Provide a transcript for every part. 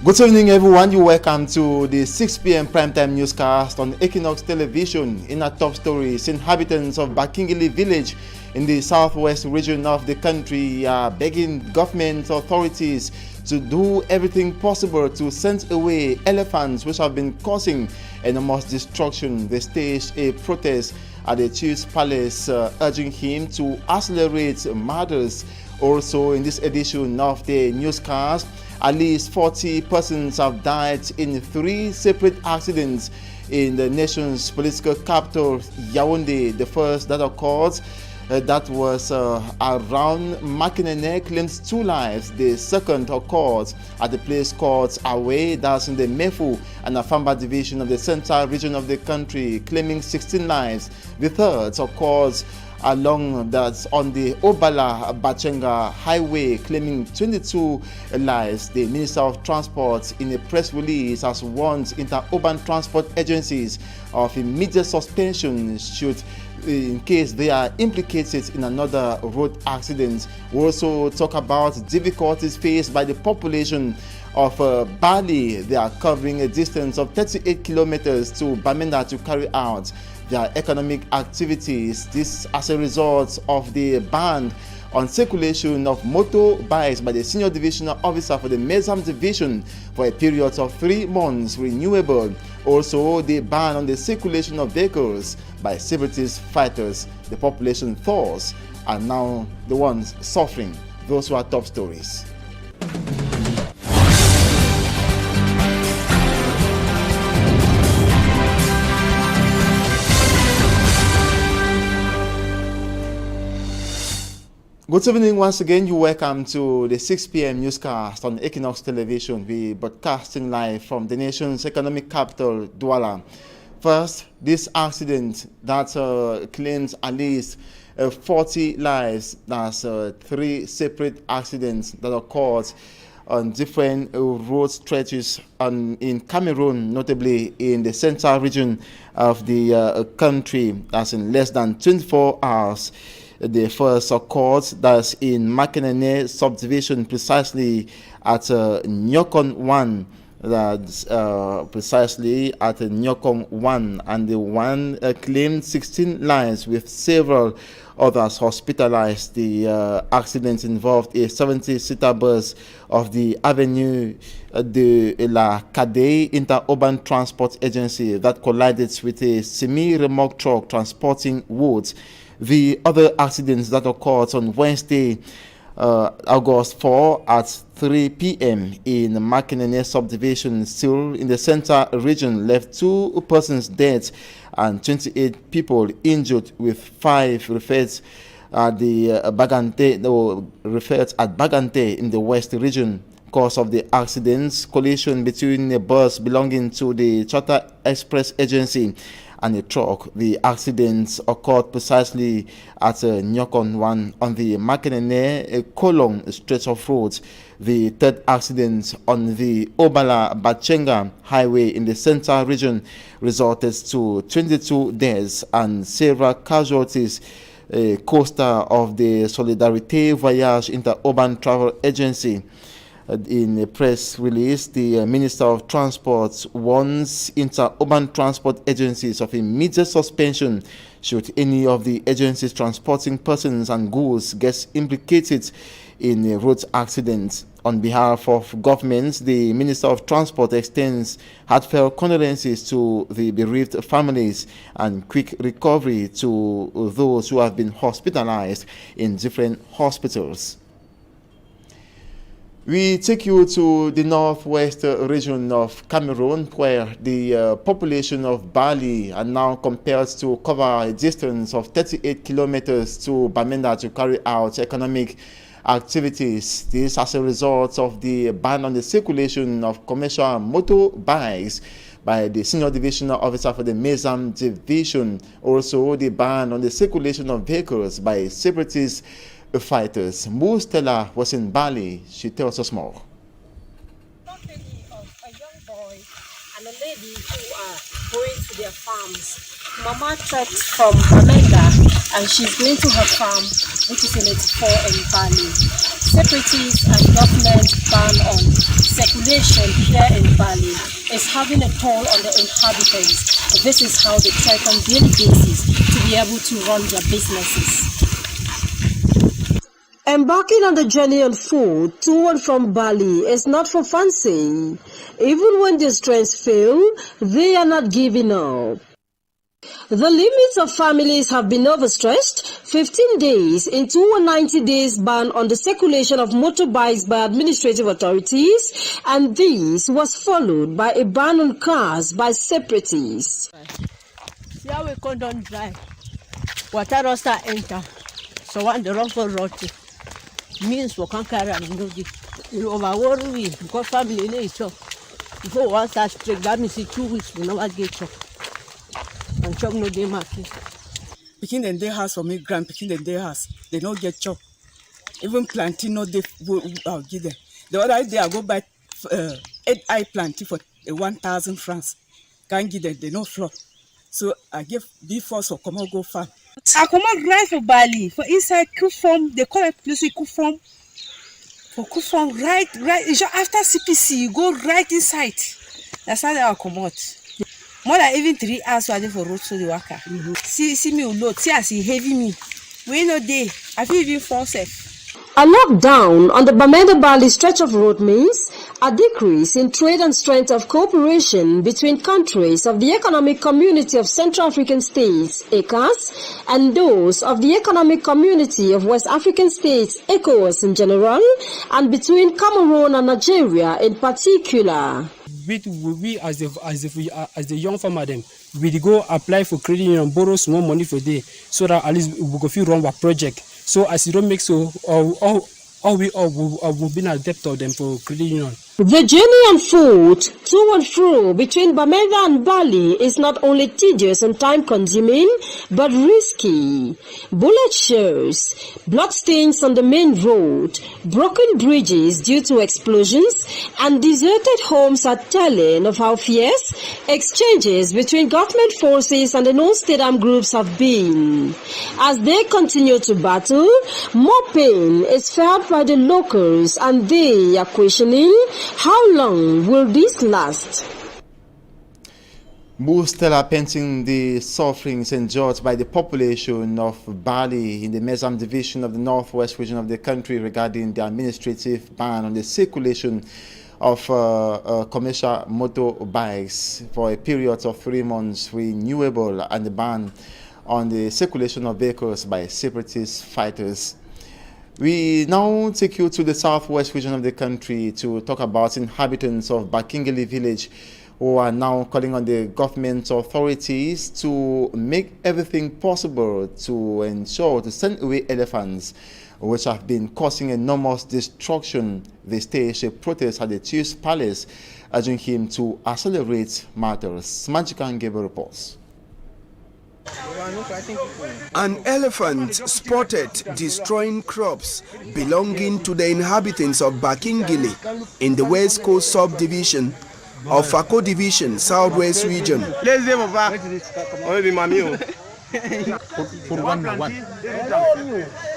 Good evening, everyone. You're welcome to the 6 p.m. primetime newscast on Equinoxe television. In our top stories, inhabitants of Bakingili village in the southwest region of the country are begging government authorities to do everything possible to send away elephants which have been causing enormous destruction. They staged a protest at the chief's palace, urging him to accelerate matters. Also, in this edition of the newscast, at least 40 persons have died in 3 separate accidents in the nation's political capital, Yaoundé. The first that occurred that was around Makinene claims 2 lives. The second occurred at the place called Awe, that's in the Mefu and Afamba division of the central region of the country, claiming 16 lives. The third occurs along that's on the Obala Bachenga highway, claiming 22 lives. The Minister of Transport, in a press release, has warned inter-urban transport agencies of immediate suspension should in case they are implicated in another road accident. We also talk about difficulties faced by the population of Bali. They are covering a distance of 38 kilometers to Bamenda to carry out their economic activities. This as a result of the ban on circulation of motorbikes by the senior divisional officer for the Mezam division for a period of 3 months, renewable. Also, the ban on the circulation of vehicles by separatist fighters. The population thoughts are now the ones suffering. Those were top stories. Good evening once again. You're welcome to the 6 p.m. newscast on Equinoxe television. We're broadcasting live from the nation's economic capital, Douala. First, this accident that claims at least 40 lives. That's 3 separate accidents that occurred on different road stretches in Cameroon, notably in the central region of the country. That's in less than 24 hours. The first occurred that's in Makinene subdivision, precisely at Nyokon 1. That's precisely at Nyokon 1, and the one claimed 16 lives with several others hospitalized. The accident involved a 70-seater bus of the Avenue de la Cadée Interurban Transport Agency that collided with a semi-remorque truck transporting woods. The other accidents that occurred on Wednesday, August 4 at 3 p.m. in Makinene subdivision, still in the central region, left 2 persons dead and 28 people injured, with 5 referred at Bagante in the west region. Cause of the accidents: collision between a bus belonging to the Charter Express Agency and a truck. The accidents occurred precisely at Nyokon 1 on the Makinene Kolong stretch of roads. The third accident on the Obala Bachenga highway in the central region resulted to 22 deaths and several casualties. A coaster of the Solidarité Voyage Interurban Travel Agency. In a press release, the Minister of Transport warns inter-urban transport agencies of immediate suspension should any of the agencies transporting persons and goods get implicated in a road accident. On behalf of government, the Minister of Transport extends heartfelt condolences to the bereaved families and quick recovery to those who have been hospitalized in different hospitals. We take you to the northwest region of Cameroon, where the population of Bali are now compelled to cover a distance of 38 kilometers to Bamenda to carry out economic activities. This as a result of the ban on the circulation of commercial motorbikes by the senior divisional officer for the Mezam division. Also, the ban on the circulation of vehicles by separatist fighters. Stella was in Bali. She tells us more. Custody of a young boy and a lady who are going to their farms. Mama trekked from Bamenda and she's going to her farm, which is in 84 in Bali. Separatists and government ban on circulation here in Bali is having a toll on the inhabitants. This is how they trek on daily basis to be able to run their businesses. Embarking on the journey on foot to and from Bali is not for fancy. Even when their strengths fail, they are not giving up. The limits of families have been overstretched. 15 days into a 90 days ban on the circulation of motorbikes by administrative authorities, and this was followed by a ban on cars by separatists. See how we don't drive. Water don't start enter. So when the road for rotting, means we can't carry and do it. You overworry we because family later. Before one start straight, that means in 2 weeks we never get up. And chop no day market. Picking and day house for me, grand picking and day house. They don't get chop. Even planting no they will give them. The other day I go buy 8 planting for 1,000 francs. Can't give them, they no floor. So I give before so come on go farm. I come on drive for Bali for inside Kufom. They call it place Kufom. For Kufom, right. After CPC, you go right inside. That's how they are come out. More than even 3 hours waiting for road to the worker. See me load. See as he heavy me. We no day. I feel even fall safe. A lockdown on the Bamenda-Bali stretch of road means a decrease in trade and strength of cooperation between countries of the Economic Community of Central African States, ECAS, and those of the Economic Community of West African States, ECOWAS in general, and between Cameroon and Nigeria in particular. We as the young farmer them, we go apply for credit union, borrow small money for day, so that at least we go feel run our project. So as you don't make so, all will be in a debt of them for credit union. The journey on foot to and fro between Bamenda and Bali is not only tedious and time-consuming, but risky. Bullet shells, bloodstains on the main road, broken bridges due to explosions, and deserted homes are telling of how fierce exchanges between government forces and the non-state armed groups have been. As they continue to battle, more pain is felt by the locals, and they are questioning, how long will this last? Most are lamenting the sufferings endured by the population of Bali in the Mezam division of the northwest region of the country regarding the administrative ban on the circulation of commercial motorbikes for a period of 3 months renewable, and the ban on the circulation of vehicles by separatist fighters. We now take you to the southwest region of the country to talk about inhabitants of Bakingili village who are now calling on the government authorities to make everything possible to ensure to send away elephants which have been causing enormous destruction. They staged a protest at the chief's palace, urging him to accelerate matters. Magican gave a report. An elephant spotted destroying crops belonging to the inhabitants of Bakingili in the West Coast subdivision of Fako Division, Southwest Region.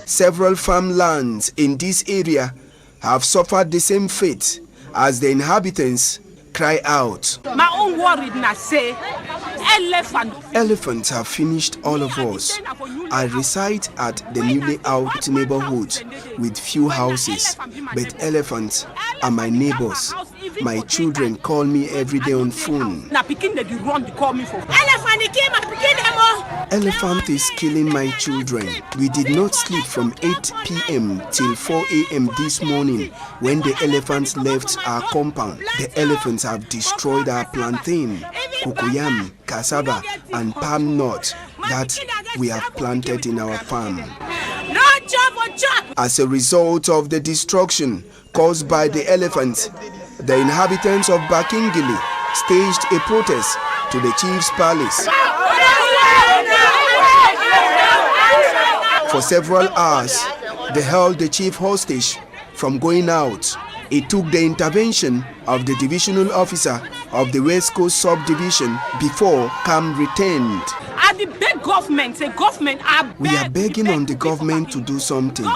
Several farmlands in this area have suffered the same fate as the inhabitants cry out. My own worried now say Elephants have finished all of us. I reside at the newly out neighborhood with few houses, but elephants are my neighbors. My children call me every day on phone. Elephant is killing my children. We did not sleep from 8 p.m. till 4 a.m. this morning when the elephants left our compound. The elephants have destroyed our plantain, cocoyam, cassava, and palm nut that we have planted in our farm. As a result of the destruction caused by the elephants, the inhabitants of Bakingili staged a protest to the chief's palace. For several hours, they held the chief hostage from going out. It took the intervention of the divisional officer of the West Coast subdivision before CAM returned. At the big government, We are begging on the government to do something,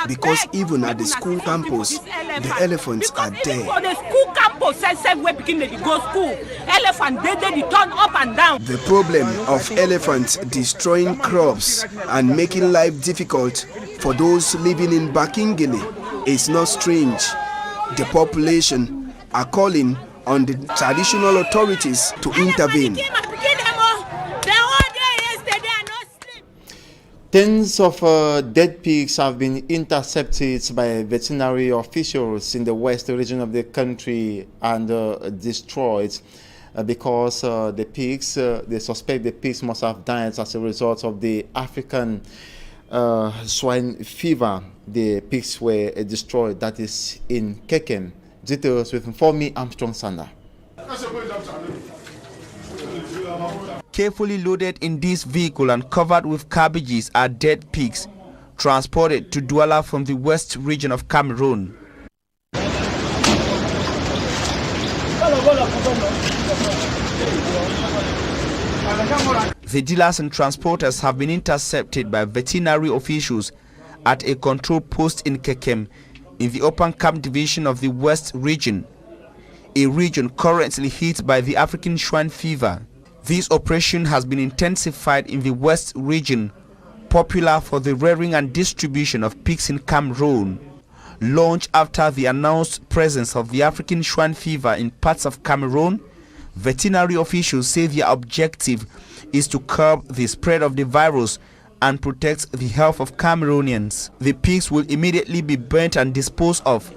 because even at the school campus, the elephants are there. For the school campus, where they go school, elephant they turn up and down. The problem of elephants destroying crops and making life difficult for those living in Bakingili is not strange. The population are calling on the traditional authorities to intervene. Tens of dead pigs have been intercepted by veterinary officials in the west region of the country and destroyed because they suspect the pigs must have died as a result of the African swine fever. The pigs were destroyed, that is in Kekem. Details with Informe Armstrong Sander. Carefully loaded in this vehicle and covered with cabbages are dead pigs transported to Douala from the west region of Cameroon. The dealers and transporters have been intercepted by veterinary officials at a control post in Kekem in the Open Camp division of the west region, a region currently hit by the African swine fever. This operation has been intensified in the west region, popular for the rearing and distribution of pigs in Cameroon. Launched after the announced presence of the African swine fever in parts of Cameroon, veterinary officials say their objective is to curb the spread of the virus and protect the health of Cameroonians. The pigs will immediately be burnt and disposed of,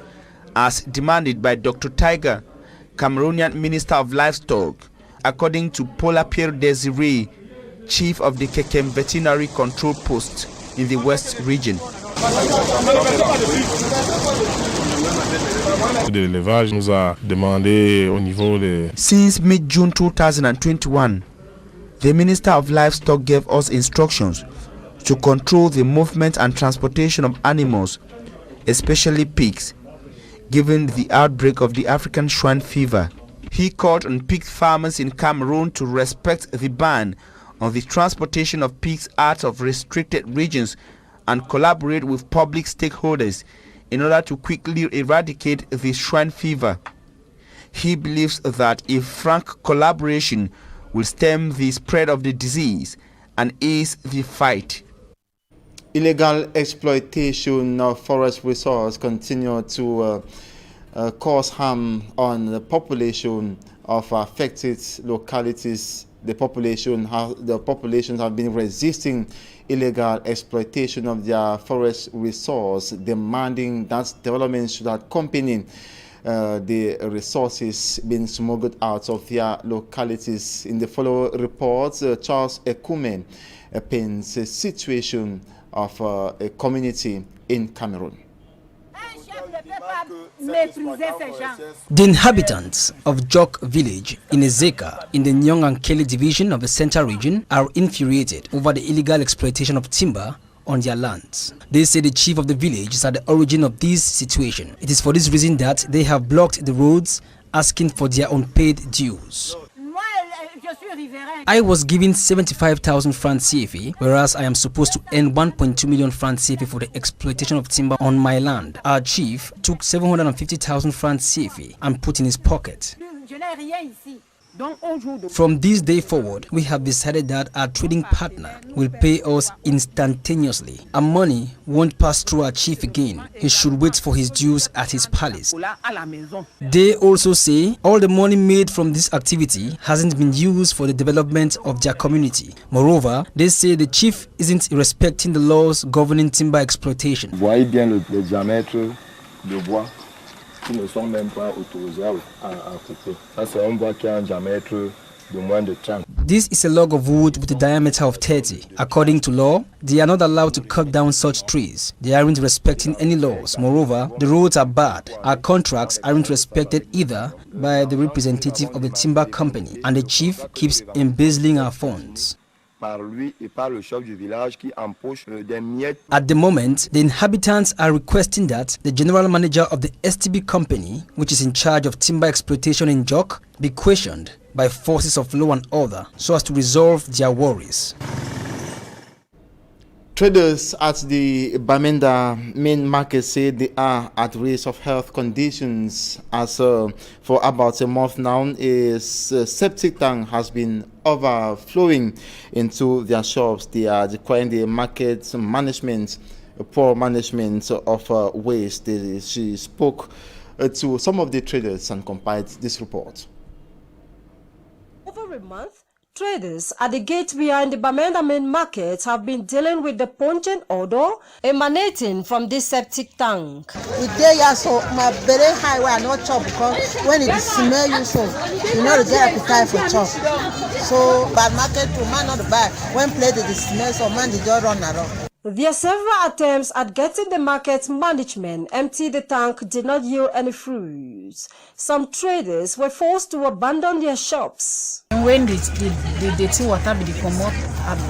as demanded by Dr. Tiger, Cameroonian Minister of Livestock, according to Paula Pierre Desiree, chief of the Kekem Veterinary Control Post in the West region. Since mid-June 2021, the Minister of Livestock gave us instructions to control the movement and transportation of animals, especially pigs, given the outbreak of the African swine fever. He called on pig farmers in Cameroon to respect the ban on the transportation of pigs out of restricted regions and collaborate with public stakeholders in order to quickly eradicate the swine fever. He believes that if frank collaboration will stem the spread of the disease and ease the fight. Illegal exploitation of forest resources continue to cause harm on the population of affected localities. The populations have been resisting illegal exploitation of their forest resource, demanding that development should accompany the resources being smuggled out of their localities. In the following report, Charles Ekume paints a situation of a community in Cameroon. The inhabitants of Jok village in Ezeka in the Nyong and Kelly division of the Central region are infuriated over the illegal exploitation of timber on their lands. They say the chief of the village is at the origin of this situation. It is for this reason that they have blocked the roads, asking for their unpaid dues. I was given 75,000 francs CFA, whereas I am supposed to earn 1.2 million francs CFA for the exploitation of timber on my land. Our chief took 750,000 francs CFA and put in his pocket. From this day forward, we have decided that our trading partner will pay us instantaneously. Our money won't pass through our chief again. He should wait for his dues at his palace. They also say all the money made from this activity hasn't been used for the development of their community. Moreover, they say the chief isn't respecting the laws governing timber exploitation. Voyez bien les diamètres de bois qui ne sont même pas autorisés à couper. Ça, c'est un bois qui a un diamètre de moins de 30. This is a log of wood with a diameter of 30. According to law, they are not allowed to cut down such trees. They aren't respecting any laws. Moreover, the roads are bad. Our contracts aren't respected either by the representative of the timber company, and the chief keeps embezzling our funds. par lui et par le chef du village qui empoche des miettes. At the moment, the inhabitants are requesting that the general manager of the STB company, which is in charge of timber exploitation in Jok, be questioned by forces of law and order so as to resolve their worries. Traders at the Bamenda main market say they are at risk of health conditions as for about a month now a septic tank has been overflowing into their shops. They are decrying the market management, poor management of waste. She spoke to some of the traders and compiled this report. Over a month, traders at the gate behind the Bamenda main market have been dealing with the pungent odor emanating from this septic tank. With there, so my very high where I not chop because when it smell you so you know to get appetite for chop. So bad market to man not buy when plate the smell so man the just run around. There are several attempts at getting the market management empty the tank did not yield any fruits. Some traders were forced to abandon their shops. When the tea water be come up,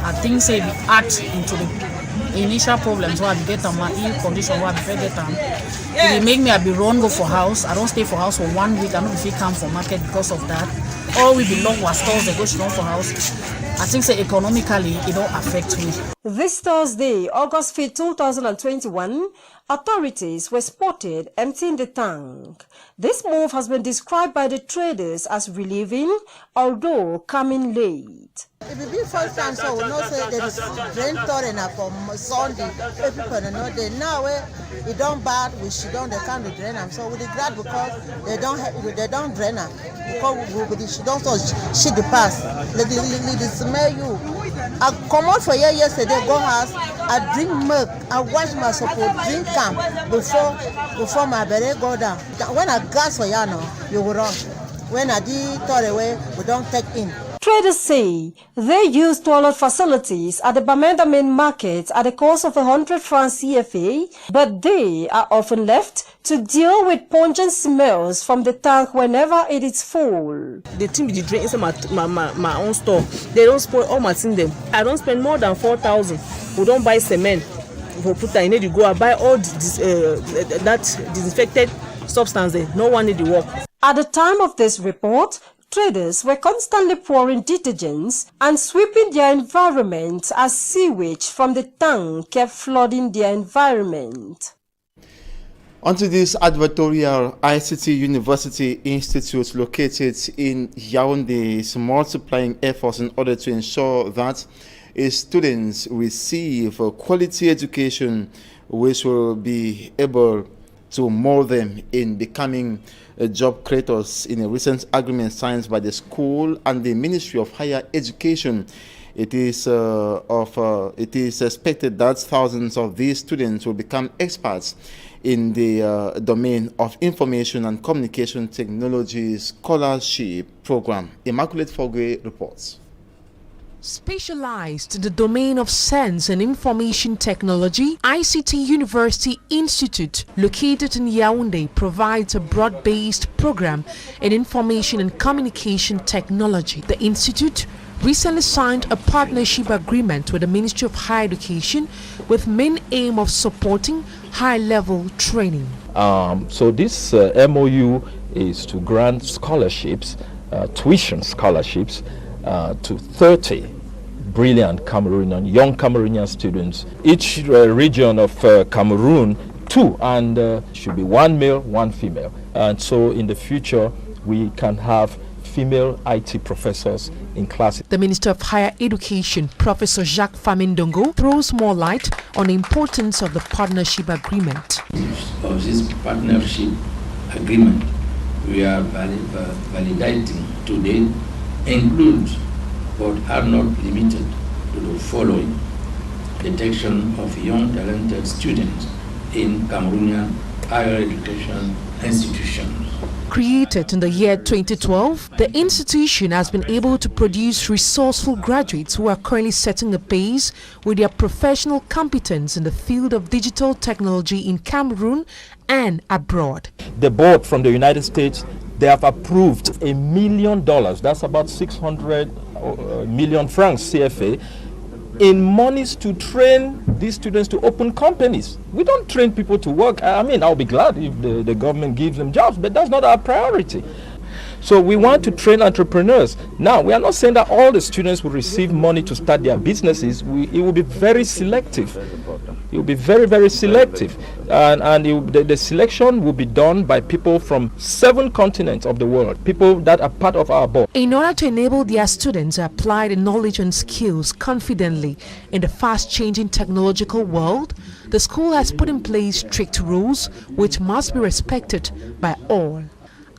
I think say we add into the initial problems where I get my ill condition where I get them. It make me I be run go for house. I don't stay for house for 1 week. I don't feel come for market because of that. All we belong was stores they go strong for house. I think say economically it don't affect me. This Thursday, August 5, 2021, authorities were spotted emptying the tank. This move has been described by the traders as relieving, although coming late. It will be first time so we know say there is rain touring from Sunday. People know they now it don't bad we should don't they can't drain them. So we glad because they don't drain them because we should don't so shit the past. They smell you. I come out for here yesterday go house. I drink milk. I wash my soap. Drink them before my belly go down. When I gas for you now, you will run. When I did throw away, we don't take in. Traders say they use toilet facilities at the Bamenda main market at the cost of 100 francs CFA, but they are often left to deal with pungent smells from the tank whenever it is full. The thing with the drain inside my own store, they don't spoil all my things them. I don't spend more than 4,000. We don't buy cement. For put that in it, you go and buy all this, that disinfected substance there. No one need to work. At the time of this report, traders were constantly pouring detergents and sweeping their environment as sewage from the tank kept flooding their environment. Onto this advertorial, ICT University Institute located in Yaoundé is multiplying efforts in order to ensure that its students receive a quality education which will be able to mold them in becoming job creators. In a recent agreement signed by the school and the Ministry of Higher Education, it is expected that thousands of these students will become experts in the domain of information and communication technology scholarship program. Immaculate Fogwe reports. Specialized in the domain of science and information technology, ICT University Institute, located in Yaoundé, provides a broad-based program in information and communication technology. The institute recently signed a partnership agreement with the Ministry of Higher Education with main aim of supporting high-level training. So this MOU is to grant scholarships, tuition scholarships, to 30 brilliant Cameroonian, young Cameroonian students. Each region of Cameroon, 2, and should be 1 male, 1 female. And so in the future, we can have female IT professors in classes. The Minister of Higher Education, Professor Jacques Famindongo, throws more light on the importance of the partnership agreement. Of this partnership agreement, we are validating today includes but are not limited to the following: detection of young talented students in Cameroonian higher education institutions. Created in the year 2012, the institution has been able to produce resourceful graduates who are currently setting a pace with their professional competence in the field of digital technology in Cameroon and abroad. The board from the United States, they have approved $1 million, that's about $600 million francs CFA in monies to train these students to open companies. We don't train people to work. I mean, I'll be glad if the government gives them jobs, but that's not our priority. So we want to train entrepreneurs. Now, we are not saying that all the students will receive money to start their businesses. It will be very selective. It will be very, very selective. And the selection will be done by people from 7 continents of the world, people that are part of our board. In order to enable their students to apply the knowledge and skills confidently in the fast-changing technological world, the school has put in place strict rules which must be respected by all.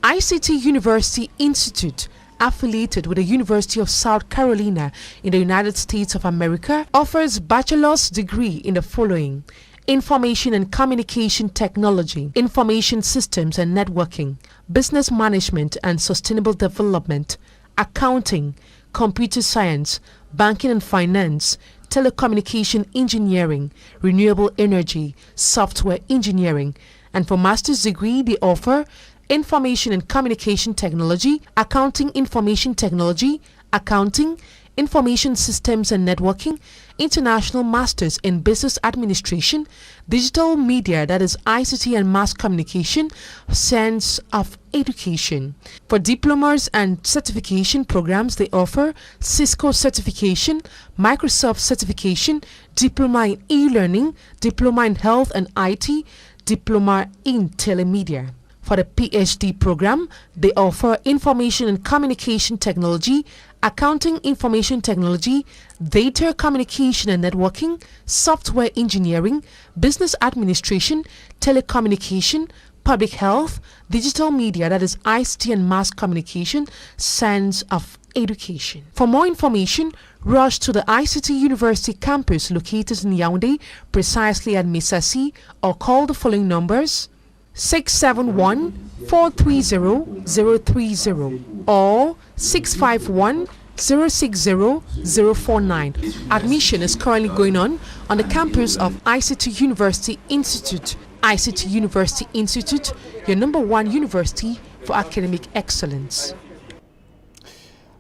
ICT University Institute, affiliated with the University of South Carolina in the United States of America, offers bachelor's degree in the following: Information and Communication Technology, Information Systems and Networking, Business Management and Sustainable Development, Accounting, Computer Science, Banking and Finance, Telecommunication Engineering, Renewable Energy, Software Engineering. And for master's degree, they offer Information and Communication Technology, Accounting Information Technology, Accounting, Information Systems and Networking, International Masters in Business Administration, Digital Media, that is ICT and Mass Communication, Science of Education. For diplomas and certification programs, they offer Cisco certification, Microsoft certification, Diploma in E-Learning, Diploma in Health and IT, Diploma in Telemedia. For the PhD program, they offer Information and Communication Technology, Accounting Information Technology, Data Communication and Networking, Software Engineering, Business Administration, Telecommunication, Public Health, Digital Media, that is ICT and Mass Communication, Science of Education. For more information, rush to the ICT University campus located in Yaoundé, precisely at Misasi, or call the following numbers: 671-430-030 or 651-060-049. Admission is currently going on the campus of ICT University Institute. ICT University Institute, your #1 university for academic excellence.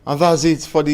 And that's it for the